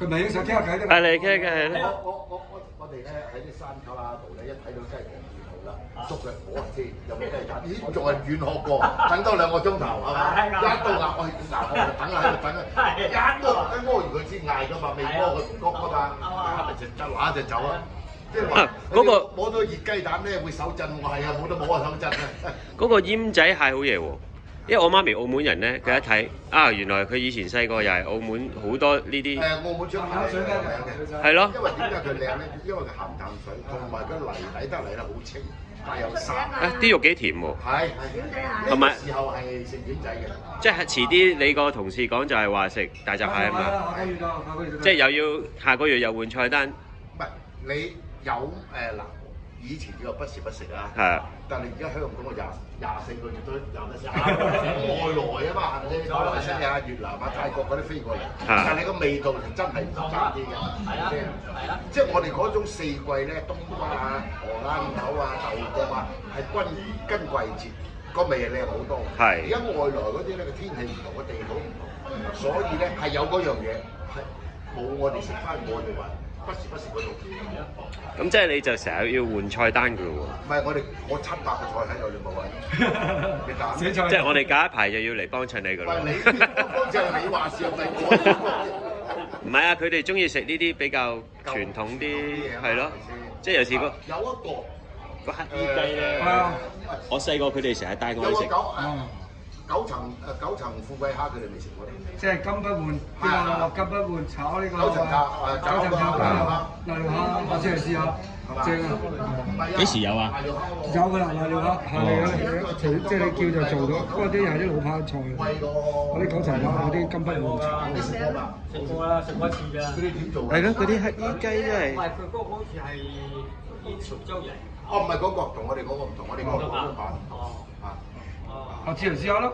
佢咪想傾下偈啫。係你傾嘅係咧。我哋咧喺啲山卡拉度咧，一睇到真係黃魚頭啦，捉嘅我知有冇雞蛋？咦，仲係遠學過，等多2個鐘頭係嘛？一到鴨我等喺度等啊，一摸完佢先嗌噶嘛，未摸佢唔覺噶嘛，就揦就走啊！即係話嗰個摸到熱雞蛋咧會手震，我係啊冇得摸啊手震啊！嗰個奄仔蟹好嘢喎。因為我媽咪澳門人咧，佢一睇啊，原來佢以前細個又係澳門好多呢啲。澳門將鹹水雞名嘅。係咯。因為點解佢靚咧？因為佢鹹淡水，同埋佢泥底得嚟咧好清，帶有沙。啲肉幾甜喎。係。同埋時候係食丸仔嘅。即係遲啲你個同事講就係話食大閘蟹啊嘛。即係又要下個月又換菜單。唔係你有嗱，以前叫不時不食啊。係。但係而家香港個24個月都有得食，外來啊嘛，係咪先？馬來西亞、越南啊、泰國嗰啲飛過嚟，但係你個味道就真係差啲嘅。係啦，即係我哋嗰種四季咧，冬瓜啊、荷蘭豆啊、豆角啊，係跟季節，個味係靚好多。係。而家外來嗰啲咧，個天氣唔同，個地土唔同，所以咧係有嗰樣嘢係冇我哋食翻我哋話。不時不食嗰度，咁即係你就成日要換菜單㗎喎。唔係我700個菜喺度，你冇揾。你揀寫菜。即係我哋隔一排就要嚟幫襯你㗎啦。唔係你幫襯你話事，唔係我。唔係啊，佢哋中意食呢啲比較傳統啲，係咯。即係有時個有一個乞衣雞咧，我細個佢哋成日帶我去食。9層富貴蝦佢哋未食過。即係金不換，金不換炒呢個9層炒9層炒瀨尿蝦，我先嚟試下，正啊！幾時有啊？有㗎啦，瀨尿蝦係嚟嘅，即係你叫就做咗。不過啲係啲老派菜，嗰啲9層炒嗰啲金不換炒。你食過嘛？食過啦，食過一次㗎。嗰啲點做？係咯，嗰啲乞衣雞真係。唔係佢嗰個好似係啲潮州人。哦，唔係嗰個，同我哋嗰個唔同，我哋嗰個廣東版。我試嚟試下咯。